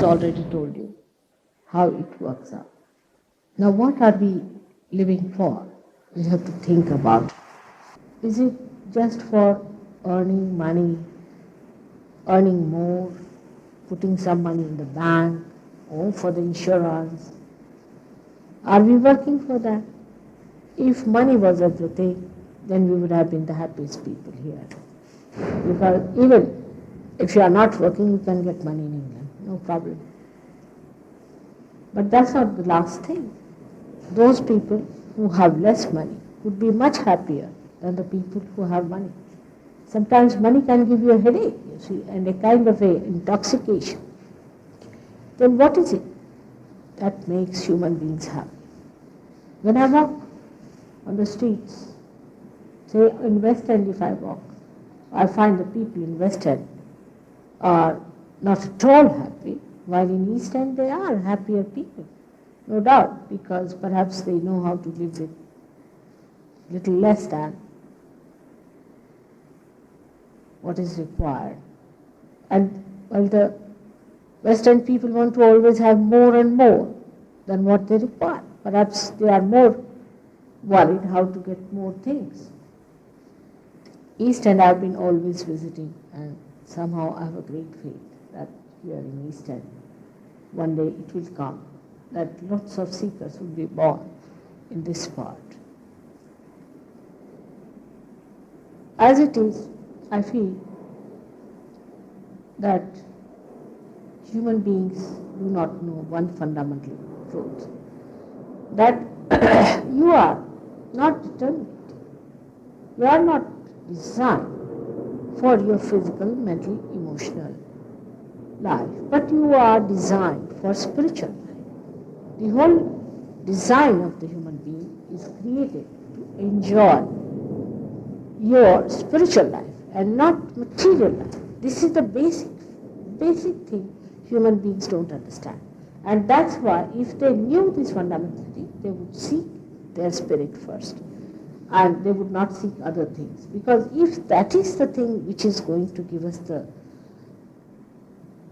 already told you how it works out. Now, what are we living for? We have to think about it. Is it just for earning money, earning more, putting some money in the bank, or for the insurance? Are we working for that? If money was everything, then we would have been the happiest people here. Because even if you are not working, you can get money in England, no problem. But that's not the last thing. Those people who have less money would be much happier than the people who have money. Sometimes money can give you a headache, you see, and a kind of a intoxication. Then what is it that makes human beings happy? When I walk on the streets, say in West End if I walk, I find the people in West End are not at all happy, while in East End they are happier people, no doubt, because perhaps they know how to live with little less than what is required. And while the West End people want to always have more and more than what they require, perhaps they are more worried how to get more things. East End I've been always visiting, and somehow I have a great faith that here in East End, one day it will come, that lots of seekers will be born in this part. As it is, I feel that human beings do not know one fundamental truth, that you are not determined. You are not designed for your physical, mental, emotional life, but you are designed for spiritual life. The whole design of the human being is created to enjoy your spiritual life and not material life. This is the basic thing human beings don't understand. And that's why if they knew this fundamental thing, they would seek their spirit first. And they would not seek other things. Because if that is the thing which is going to give us the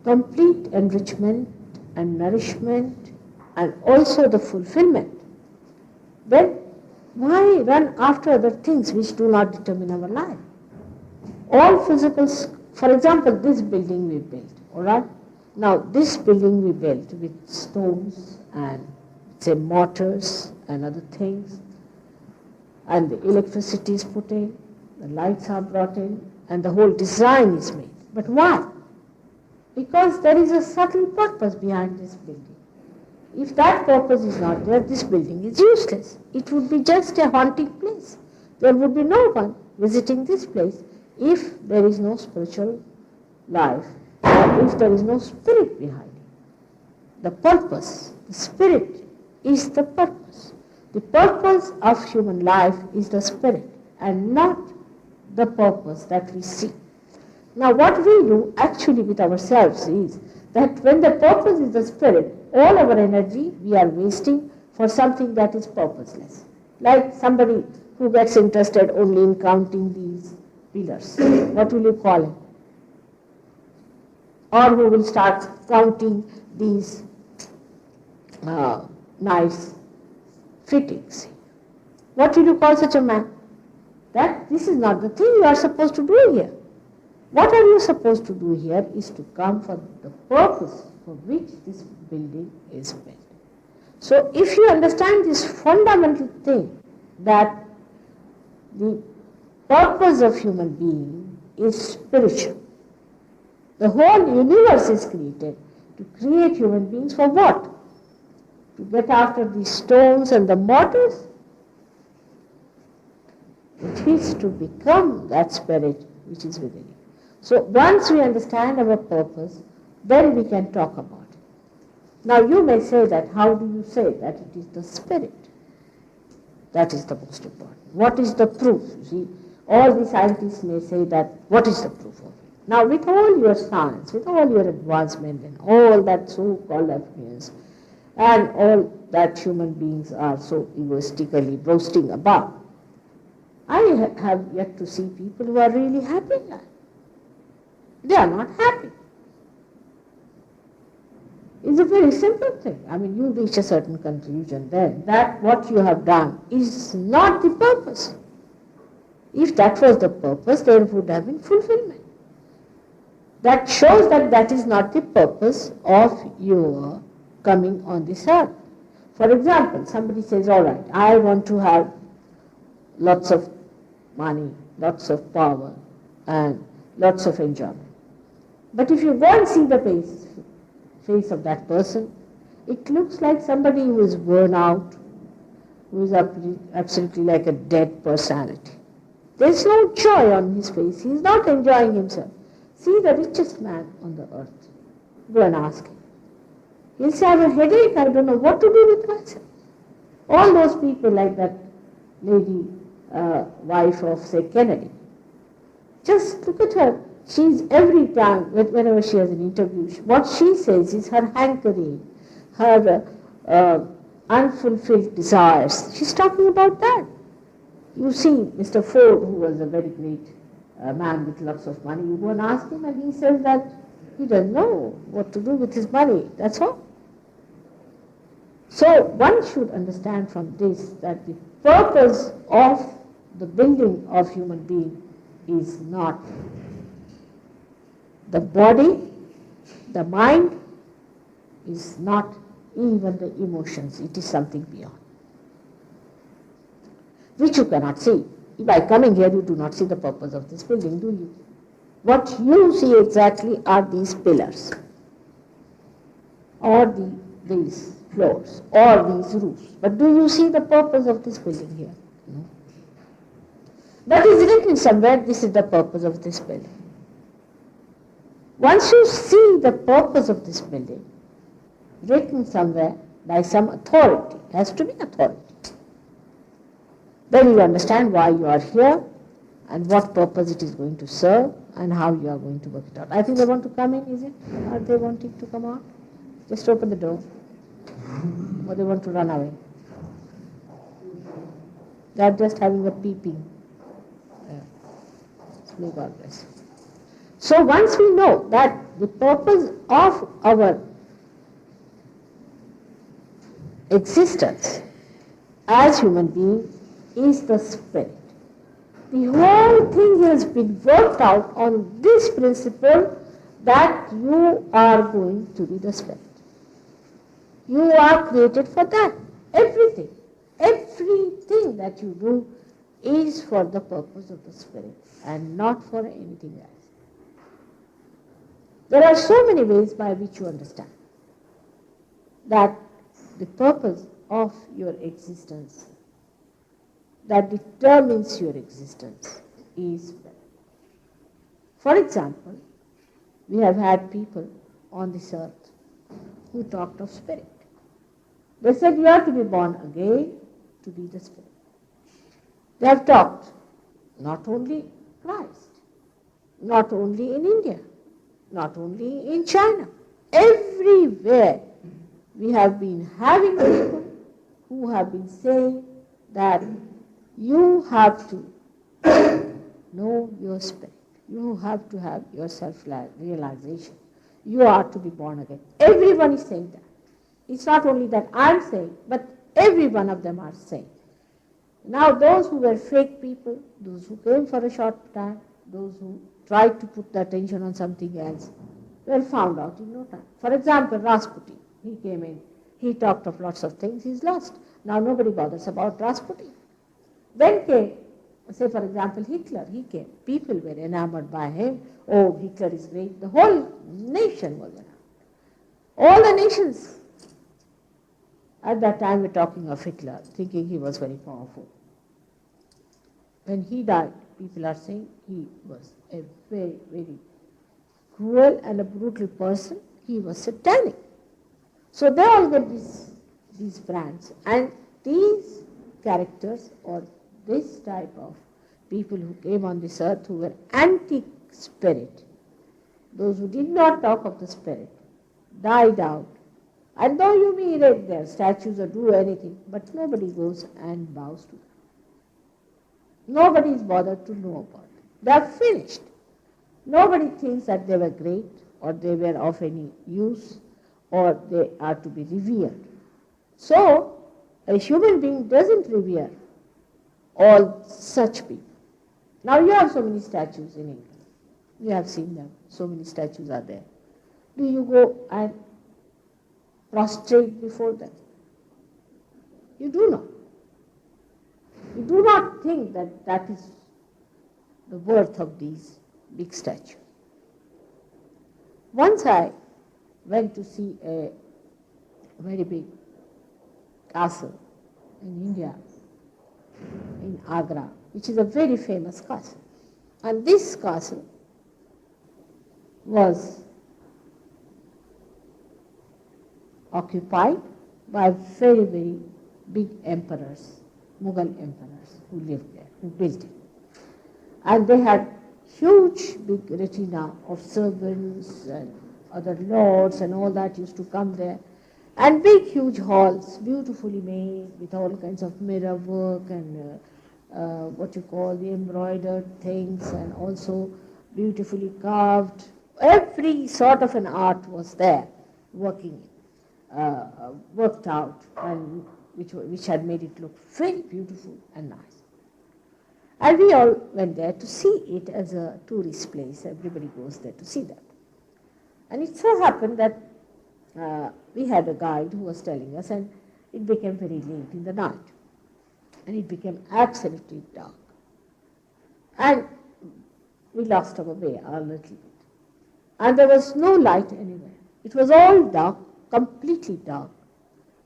complete enrichment and nourishment and also the fulfillment, then why run after other things which do not determine our life? All physical, for example, this building we built, all right? Now, this building we built with stones and, say, mortars and other things, and the electricity is put in, the lights are brought in, and the whole design is made. But why? Because there is a subtle purpose behind this building. If that purpose is not there, this building is useless. It would be just a haunting place. There would be no one visiting this place if there is no spiritual life, or if there is no spirit behind it. The purpose, the spirit, is the purpose. The purpose of human life is the spirit and not the purpose that we see. Now what we do actually with ourselves is that when the purpose is the spirit, all our energy we are wasting for something that is purposeless. Like somebody who gets interested only in counting these pillars. What will you call him? Or who will start counting these nice fittings. What will you call such a man? That this is not the thing you are supposed to do here. What are you supposed to do here is to come for the purpose for which this building is built. So if you understand this fundamental thing, that the purpose of human being is spiritual. The whole universe is created to create human beings for what? To get after the stones and the mortars? It is to become that spirit which is within you. So once we understand our purpose, then we can talk about it. Now you may say that, how do you say that it is the spirit? That is the most important. What is the proof? You see, all the scientists may say that, what is the proof of it? Now with all your science, with all your advancement and all that so-called affluence, and all that human beings are so egoistically boasting about, I have yet to see people who are really happy. They are not happy. It's a very simple thing. I mean, you reach a certain conclusion then that what you have done is not the purpose. If that was the purpose, there would have been fulfillment. That shows that that is not the purpose of your coming on this earth. For example, somebody says, all right, I want to have lots of money, lots of power, and lots of enjoyment. But if you go and see the face of that person, it looks like somebody who is worn out, who is absolutely like a dead personality. There's no joy on his face. He's not enjoying himself. See the richest man on the earth. Go and ask him. He'll say, I have a headache, I don't know what to do with myself. All those people like that lady, wife of, say, Kennedy. Just look at her. She's every time, whenever she has an interview, what she says is her hankering, her unfulfilled desires. She's talking about that. You see Mr. Ford, who was a very great man with lots of money, you go and ask him and he says that he doesn't know what to do with his money, that's all. So one should understand from this that the purpose of the building of human being is not the body, the mind, is not even the emotions, it is something beyond, which you cannot see. By coming here, you do not see the purpose of this building, do you? What you see exactly are these pillars, or these floors, or these roofs. But do you see the purpose of this building here? No. But it's written somewhere, this is the purpose of this building. Once you see the purpose of this building, written somewhere by some authority, has to be authority, then you understand why you are here and what purpose it is going to serve and how you are going to work it out. I think they want to come in, is it? Are they wanting to come out? Just open the door. Or they want to run away? They are just having a peeping. May God bless. So once we know that the purpose of our existence as human beings is the spirit. The whole thing has been worked out on this principle that you are going to be the spirit. You are created for that. Everything that you do is for the purpose of the spirit and not for anything else. There are so many ways by which you understand that the purpose of your existence, that determines your existence, is spirit. For example, we have had people on this earth who talked of spirit. They said you have to be born again to be the spirit. They have talked not only Christ, not only in India, not only in China, everywhere we have been having people who have been saying that you have to know your spirit. You have to have your self-realization. You are to be born again. Everyone is saying that. It's not only that I'm saying, but every one of them are saying. Now those who were fake people, those who came for a short time, those who tried to put the attention on something else, were found out in no time. For example, Rasputin, he came in, he talked of lots of things, he's lost. Now nobody bothers about Rasputin. Then came, say for example, Hitler, he came. People were enamored by him. Oh, Hitler is great. The whole nation was enamored. All the nations. At that time we're talking of Hitler, thinking he was very powerful. When he died, people are saying he was a very, very cruel and a brutal person. He was satanic. So they all get these brands. And these characters, or this type of people who came on this earth who were anti-spirit, those who did not talk of the spirit, died out. And though you may erect their statues or do anything, but nobody goes and bows to them. Nobody is bothered to know about it. They are finished. Nobody thinks that they were great or they were of any use or they are to be revered. So, a human being doesn't revere all such people. Now you have so many statues in England. You have seen them. So many statues are there. Do you go and prostrate before them? You do not. You do not think that that is the worth of these big statues. Once I went to see a very big castle in India, in Agra, which is a very famous castle. And this castle was occupied by very, very big emperors, Mughal emperors who lived there, who built it. And they had huge big retina of servants and other lords and all that used to come there. And big huge halls, beautifully made with all kinds of mirror work and what you call the embroidered things, and also beautifully carved. Every sort of an art was there, working, worked out, and which had made it look very beautiful and nice. And we all went there to see it as a tourist place. Everybody goes there to see that. And it so happened that we had a guide who was telling us, and it became very late in the night. And it became absolutely dark. And we lost our way a little bit. And there was no light anywhere. It was all dark, completely dark.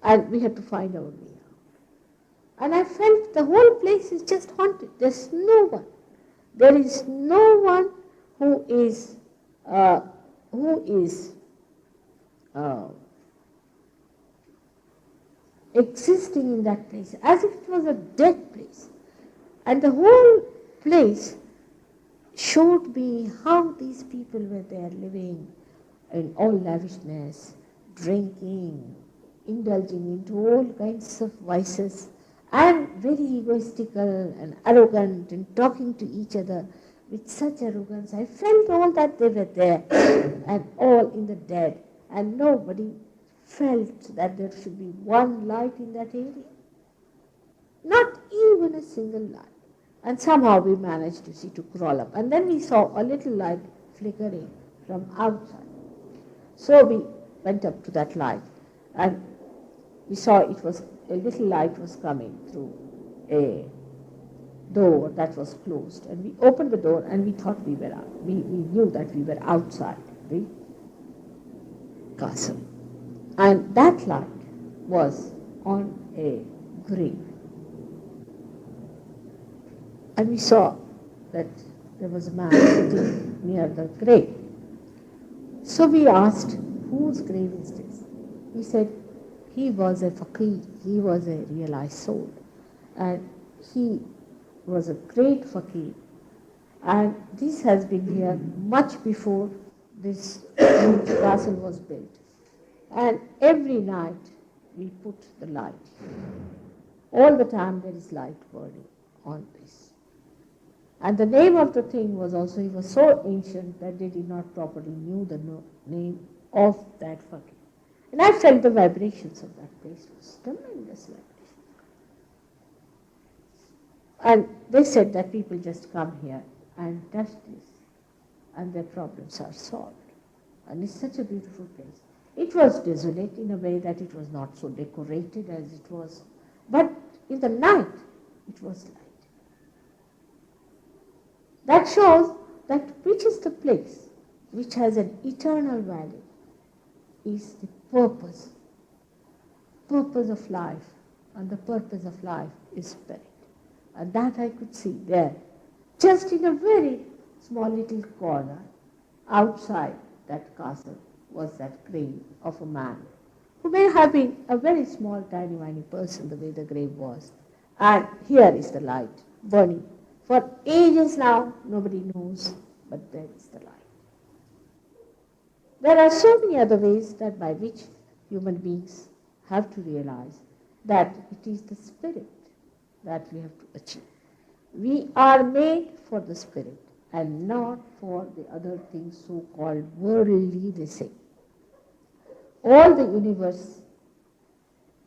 And we had to find our way out. And I felt the whole place is just haunted. There's no one. There is no one who is existing in that place, as if it was a dead place. And the whole place showed me how these people were there living in all lavishness, drinking, indulging into all kinds of vices, and very egoistical and arrogant and talking to each other with such arrogance. I felt all that they were there and all in the dead, and nobody felt that there should be one light in that area. Not even a single light. And somehow we managed to crawl up. And then we saw a little light flickering from outside. So we went up to that light, and we saw it was a little light was coming through a door that was closed. And we opened the door, and we thought we knew that we were outside the castle. And that light was on a grave. And we saw that there was a man sitting near the grave. So we asked, whose grave is this? He said, he was a faqir, he was a realized soul. And he was a great faqir. And this has been here much before this castle was built. And every night we put the light. All the time there is light burning on this. And the name of the thing was also, it was so ancient that they did not properly knew the name of that fakir. And I felt the vibrations of that place. It was tremendous vibration. And they said that people just come here and touch this, and their problems are solved. And it's such a beautiful place. It was desolate in a way that it was not so decorated as it was, but in the night it was light. That shows that which is the place which has an eternal value is the purpose of life, and the purpose of life is spirit. And that I could see there, just in a very small little corner outside that castle, was that grave of a man who may have been a very small, tiny person, the way the grave was. And here is the light burning. For ages now, nobody knows, but there is the light. There are so many other ways that by which human beings have to realize that it is the spirit that we have to achieve. We are made for the spirit and not for the other things so-called worldly, they say. all the universe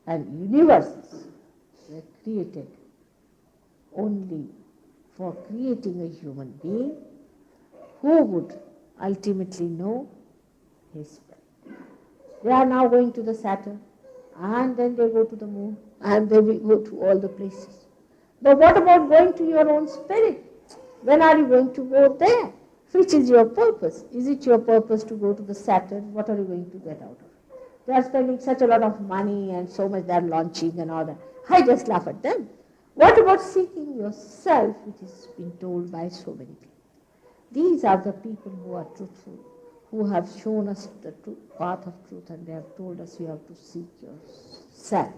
and universes were created only for creating a human being who would ultimately know his spirit. They are now going to the Saturn, and then they go to the moon, and they will go to all the places. But what about going to your own spirit? When are you going to go there? Which is your purpose? Is it your purpose to go to the Saturn? What are you going to get out of it? They are spending such a lot of money and so much they are launching and all that. I just laugh at them. What about seeking yourself, which is being told by so many people? These are the people who are truthful, who have shown us the path of truth, and they have told us you have to seek yourself.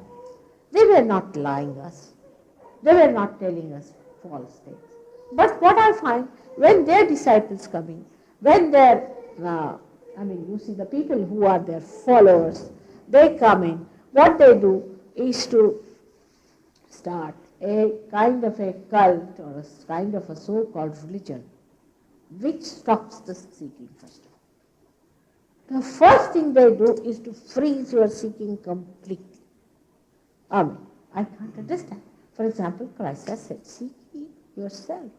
They were not lying us. They were not telling us false things. But what I find, when their disciples come in, when their, you see the people who are their followers, they come in, what they do is to start a kind of a cult or a kind of a so-called religion which stops the seeking first of all. The first thing they do is to freeze your seeking completely. I can't understand. For example, Christ has said, seek ye yourself.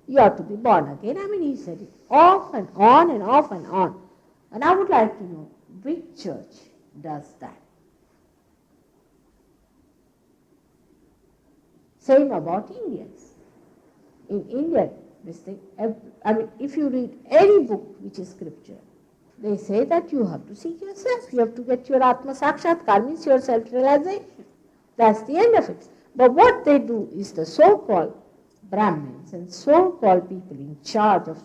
You have to be born again. He said it off and on and off and on. And I would like to know which church does that. Same about Indians. In India, this thing, if you read any book which is scripture, they say that you have to seek yourself. You have to get your Atma Sakshatkar, means your self-realization. That's the end of it. But what they do is the so-called Brahmins and so-called people in charge of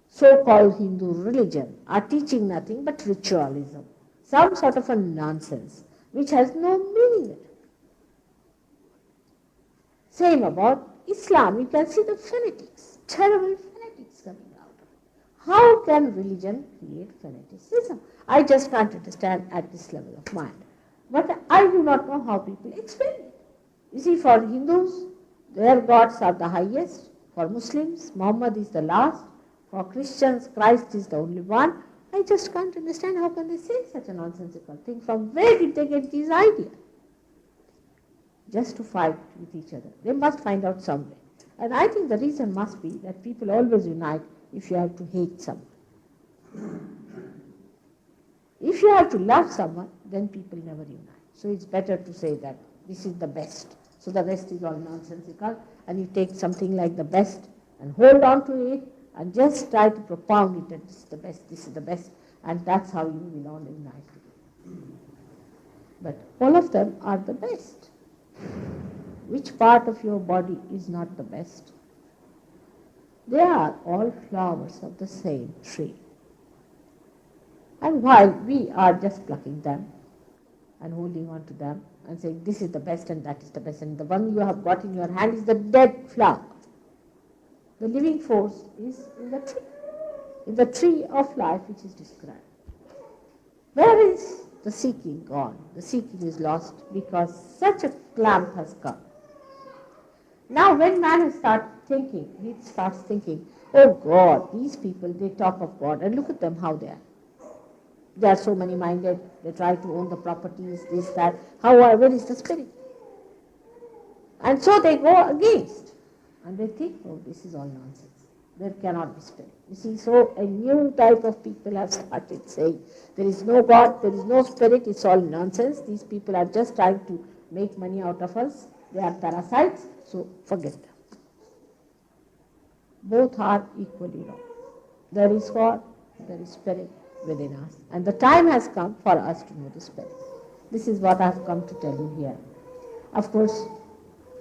so-called Hindu religion are teaching nothing but ritualism, some sort of a nonsense which has no meaning at all. Same about Islam. You can see the fanatics, terrible fanatics coming out of it. How can religion create fanaticism? I just can't understand at this level of mind. But I do not know how people explain it. You see, for Hindus, their gods are the highest. For Muslims, Muhammad is the last. For Christians, Christ is the only one. I just can't understand how can they say such a nonsensical thing. From where did they get these ideas? Just to fight with each other. They must find out some way. And I think the reason must be that people always unite if you have to hate someone. If you have to love someone, then people never unite. So it's better to say that this is the best. So the rest is all nonsensical, and you take something like the best and hold on to it and just try to propound it that this is the best, this is the best, and that's how you will all unite. But all of them are the best. Which part of your body is not the best? They are all flowers of the same tree. And while we are just plucking them and holding on to them and saying this is the best and that is the best, and the one you have got in your hand is the dead flower. The living force is in the tree of life which is described. Where is the seeking gone? The seeking is lost because such a clamp has come. Now when man starts thinking, oh God, these people, they talk of God, and look at them how they are. They are so many-minded, they try to own the properties, this, that. However, is the spirit? And so they go against. And they think, oh, this is all nonsense. There cannot be spirit. You see, so a new type of people have started saying, there is no God, there is no spirit, it's all nonsense. These people are just trying to make money out of us. They are parasites, so forget them. Both are equally wrong. There is God, there is spirit within us. And the time has come for us to know the spirit. This is what I have come to tell you here. Of course,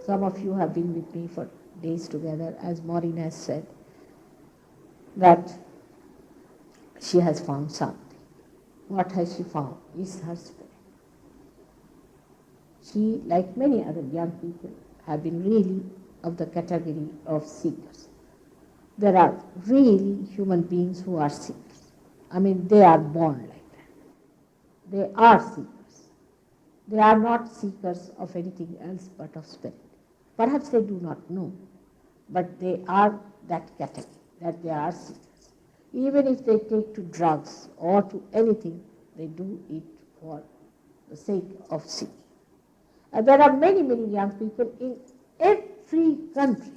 some of you have been with me for days together, as Maureen has said, that she has found something. What has she found? Is her spirit. She, like many other young people, have been really of the category of seekers. There are really human beings who are seekers. They are born like that. They are seekers. They are not seekers of anything else but of spirit. Perhaps they do not know, but they are that category, that they are seekers. Even if they take to drugs or to anything, they do it for the sake of seeking. There are many, many young people in every country